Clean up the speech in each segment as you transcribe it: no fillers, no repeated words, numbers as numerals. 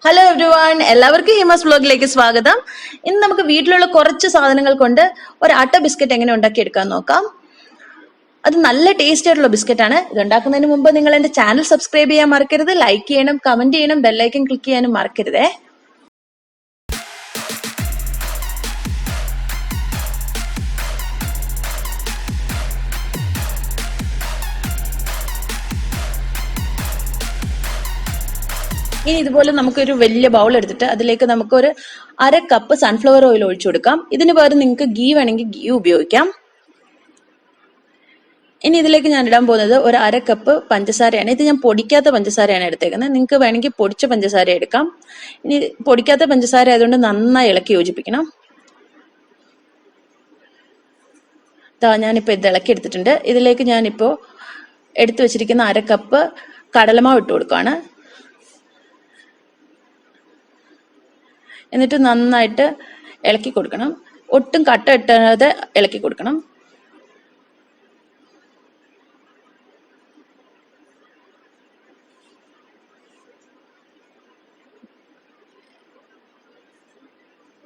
Hello everyone, എല്ലാവർക്കും HimasVlogലേക്ക് സ്വാഗതം. ഇന്ന് നമുക്ക് വീട്ടിലുള്ള കുറച്ച് സാധനങ്ങൾ കൊണ്ട് ഒരു അട്ട ബിസ്ക്കറ്റ് എങ്ങനെ ഉണ്ടാക്കിയെടുക്കാൻ നോക്കാം. അത് നല്ല ടേസ്റ്റ് ആയിട്ടുള്ള ബിസ്ക്കറ്റ് ആണ്. ഇത് ഉണ്ടാക്കുന്നതിന് മുമ്പ് നിങ്ങൾ എന്റെ ചാനൽ സബ്സ്ക്രൈബ് ചെയ്യാൻ മറക്കരുത്, ലൈക്ക് ചെയ്യണം, കമന്റ് ചെയ്യണം, ബെല്ലൈക്കൺ ക്ലിക്ക് ചെയ്യാനും മറക്കരുതേ. ഇനി ഇതുപോലെ നമുക്കൊരു വലിയ ബൗൾ എടുത്തിട്ട് അതിലേക്ക് നമുക്കൊരു 1/2 കപ്പ് സൺഫ്ലവർ ഓയിൽ ഒഴിച്ചു കൊടുക്കാം. ഇതിന് പകരം നിങ്ങൾക്ക് ഗീ വേണമെങ്കിൽ ഗീ ഉപയോഗിക്കാം. ഇനി ഇതിലേക്ക് ഞാൻ ഇടാൻ പോകുന്നത് ഒരു 1/2 കപ്പ് പഞ്ചസാരയാണ്. ഇത് ഞാൻ പൊടിക്കാത്ത പഞ്ചസാരയാണ് എടുത്തേക്കുന്നത്. നിങ്ങൾക്ക് വേണമെങ്കിൽ പൊടിച്ച പഞ്ചസാര എടുക്കാം. ഇനി പൊടിക്കാത്ത പഞ്ചസാര ആയതുകൊണ്ട് നന്നായി ഇളക്കി യോജിപ്പിക്കണം. ഞാനിപ്പോൾ ഇത് ഇളക്കി എടുത്തിട്ടുണ്ട്. ഇതിലേക്ക് ഞാനിപ്പോൾ എടുത്തു വെച്ചിരിക്കുന്ന 1/2 കപ്പ് കടലമാവ് ഇട്ട് കൊടുക്കുകയാണ്. എന്നിട്ട് നന്നായിട്ട് ഇളക്കി കൊടുക്കണം. ഒട്ടും കട്ട ഇട്ടാതെ ഇളക്കി കൊടുക്കണം.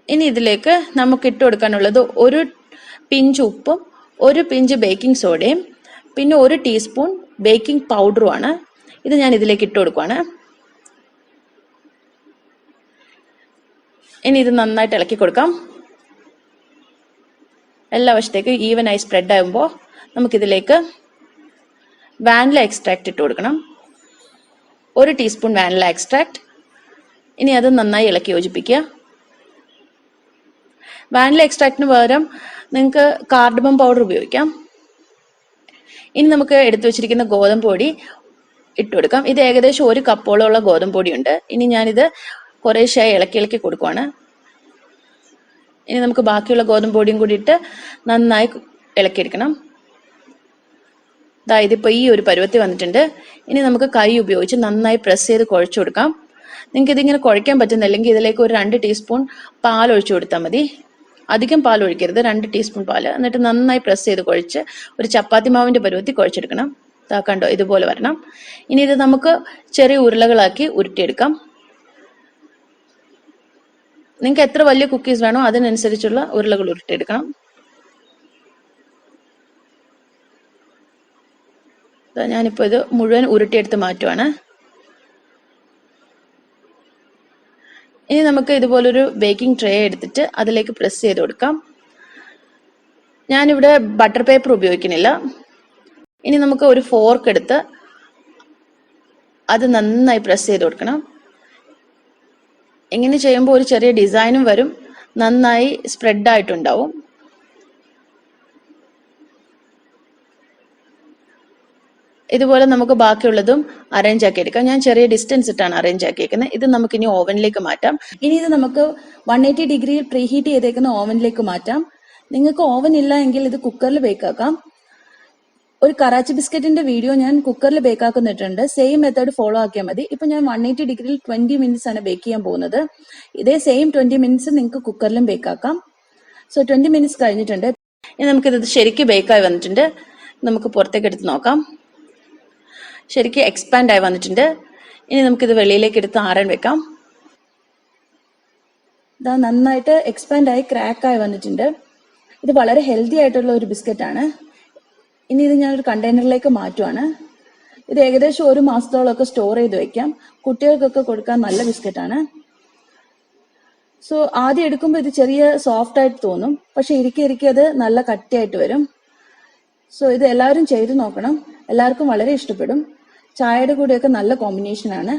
ഇനി ഇതിലേക്ക് നമുക്ക് ഇട്ട് കൊടുക്കാനുള്ളത് ഒരു പിഞ്ച് ഉപ്പും ഒരു പിഞ്ച് ബേക്കിംഗ് സോഡയും പിന്നെ 1 ടീസ്പൂൺ ബേക്കിംഗ് പൗഡറുമാണ്. ഇത് ഞാൻ ഇതിലേക്ക് ഇട്ട് കൊടുക്കുകയാണ്. ഇനി ഇത് നന്നായിട്ട് ഇളക്കി കൊടുക്കാം. എല്ലാ വശത്തേക്കും ഈവനായി സ്പ്രെഡ് ആകുമ്പോൾ നമുക്കിതിലേക്ക് വാനില എക്സ്ട്രാക്ട് ഇട്ട് കൊടുക്കണം. 1 ടീസ്പൂൺ വാനില എക്സ്ട്രാക്ട്. ഇനി അത് നന്നായി ഇളക്കി യോജിപ്പിക്കുക. വാനില എക്സ്ട്രാക്റ്റിന് പകരം നിങ്ങൾക്ക് കാർഡമം പൗഡർ ഉപയോഗിക്കാം. ഇനി നമുക്ക് എടുത്തു വെച്ചിരിക്കുന്ന ഗോതമ്പ് പൊടി ഇട്ട് കൊടുക്കാം. ഇത് ഏകദേശം 1 കപ്പോളമുള്ള ഗോതമ്പ് പൊടിയുണ്ട്. ഇനി ഞാനിത് കുറേശ്ശായി ഇളക്കി ഇളക്കി കൊടുക്കുവാണ്. ഇനി നമുക്ക് ബാക്കിയുള്ള ഗോതമ്പ് പൊടിയും കൂടി ഇട്ട് നന്നായി ഇളക്കിയെടുക്കണം. ഇതിപ്പോൾ ഈ ഒരു പരുവത്തിൽ വന്നിട്ടുണ്ട്. ഇനി നമുക്ക് കൈ ഉപയോഗിച്ച് നന്നായി പ്രസ് ചെയ്ത് കുഴച്ചു കൊടുക്കാം. നിങ്ങൾക്ക് ഇതിങ്ങനെ കുഴയ്ക്കാൻ പറ്റുന്നില്ലെങ്കിൽ ഇതിലേക്ക് ഒരു 2 ടീസ്പൂൺ പാൽ ഒഴിച്ചു കൊടുത്താൽ മതി. അധികം പാൽ ഒഴിക്കരുത്, 2 ടീസ്പൂൺ പാൽ. എന്നിട്ട് നന്നായി പ്രസ് ചെയ്ത് കുഴച്ച് ഒരു ചപ്പാത്തി മാവിന്റെ പരുവത്തിൽ കുഴച്ചെടുക്കണം. കണ്ടോ, ഇതുപോലെ വരണം. ഇനി ഇത് നമുക്ക് ചെറിയ ഉരുളകളാക്കി ഉരുട്ടിയെടുക്കാം. നിങ്ങൾക്ക് എത്ര വലിയ കുക്കീസ് വേണോ അതിനനുസരിച്ചുള്ള ഉരുളകൾ ഉരുട്ടിയെടുക്കണം. ഞാനിപ്പോൾ ഇത് മുഴുവൻ ഉരുട്ടിയെടുത്ത് മാറ്റുവാണ്. ഇനി നമുക്ക് ഇതുപോലൊരു ബേക്കിംഗ് ട്രേ എടുത്തിട്ട് അതിലേക്ക് പ്രസ് ചെയ്ത് കൊടുക്കാം. ഞാനിവിടെ ബട്ടർ പേപ്പർ ഉപയോഗിക്കുന്നില്ല. ഇനി നമുക്ക് ഒരു ഫോർക്ക് എടുത്ത് അത് നന്നായി പ്രസ് ചെയ്ത് കൊടുക്കണം. ഇങ്ങനെ ചെയ്യുമ്പോൾ ഒരു ചെറിയ ഡിസൈനും വരും, നന്നായി സ്പ്രെഡ് ആയിട്ടുണ്ടാവും. ഇതുപോലെ നമുക്ക് ബാക്കിയുള്ളതും അറേഞ്ച് ആക്കി എടുക്കാം. ഞാൻ ചെറിയ ഡിസ്റ്റൻസ് ഇട്ടാണ് അറേഞ്ച് ആക്കിയേക്കുന്നത്. ഇത് നമുക്ക് ഇനി ഓവനിലേക്ക് മാറ്റാം. ഇനി ഇത് നമുക്ക് 180 ഡിഗ്രിയിൽ പ്രീ ഹീറ്റ് ചെയ്തേക്കുന്ന ഓവനിലേക്ക് മാറ്റാം. നിങ്ങൾക്ക് ഓവൻ ഇല്ല എങ്കിൽ ഇത് കുക്കറിൽ ബേക്കാക്കാം. ഒരു കറാച്ചി ബിസ്ക്കറ്റിന്റെ വീഡിയോ ഞാൻ കുക്കറിൽ ബേക്കാക്കുന്നിട്ടുണ്ട്. സെയിം മെത്തേഡ് ഫോളോ ആക്കിയാൽ മതി. ഇപ്പൊ ഞാൻ 180 ഡിഗ്രിയിൽ 20 മിനിറ്റ്സ് ആണ് ബേക്ക് ചെയ്യാൻ പോകുന്നത്. ഇതേ സെയിം 20 മിനിറ്റ്സ് നിങ്ങൾക്ക് കുക്കറിലും ബേക്കാക്കാം. സോ 20 മിനിറ്റ്സ് കഴിഞ്ഞിട്ടുണ്ട്. ഇനി നമുക്കിത് ശരിക്കും ബേക്കായി വന്നിട്ടുണ്ട്. നമുക്ക് പുറത്തേക്ക് എടുത്ത് നോക്കാം. ശരിക്കും എക്സ്പാൻഡ് ആയി വന്നിട്ടുണ്ട്. ഇനി നമുക്കിത് വെളിയിലേക്ക് എടുത്ത് ആറാൻ വെക്കാം. നന്നായിട്ട് എക്സ്പാൻഡ് ആയി ക്രാക്കായി വന്നിട്ടുണ്ട്. ഇത് വളരെ ഹെൽത്തി ആയിട്ടുള്ള ഒരു ബിസ്ക്കറ്റ് ആണ്. ഇനി ഇത് ഞാനൊരു കണ്ടെയ്നറിലേക്ക് മാറ്റുവാണ്. ഇത് ഏകദേശം 1 മാസത്തോളമൊക്കെ സ്റ്റോർ ചെയ്ത് വെക്കാം. കുട്ടികൾക്കൊക്കെ കൊടുക്കാൻ നല്ല ബിസ്ക്കറ്റാണ്. സോ ആദ്യം എടുക്കുമ്പോൾ ഇത് ചെറിയ സോഫ്റ്റ് ആയിട്ട് തോന്നും, പക്ഷെ ഇരിക്കെ അത് നല്ല കട്ടിയായിട്ട് വരും. സോ ഇത് എല്ലാവരും ചെയ്ത് നോക്കണം. എല്ലാവർക്കും വളരെ ഇഷ്ടപ്പെടും. ചായയുടെ കൂടെയൊക്കെ നല്ല കോമ്പിനേഷൻ ആണ്.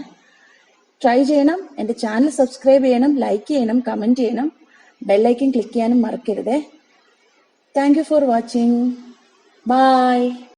ട്രൈ ചെയ്യണം. എൻ്റെ ചാനൽ സബ്സ്ക്രൈബ് ചെയ്യണം, ലൈക്ക് ചെയ്യണം, കമന്റ് ചെയ്യണം, ബെല്ലൈക്കൺ ക്ലിക്ക് ചെയ്യാനും മറക്കരുതേ. Thank you for watching. Bye.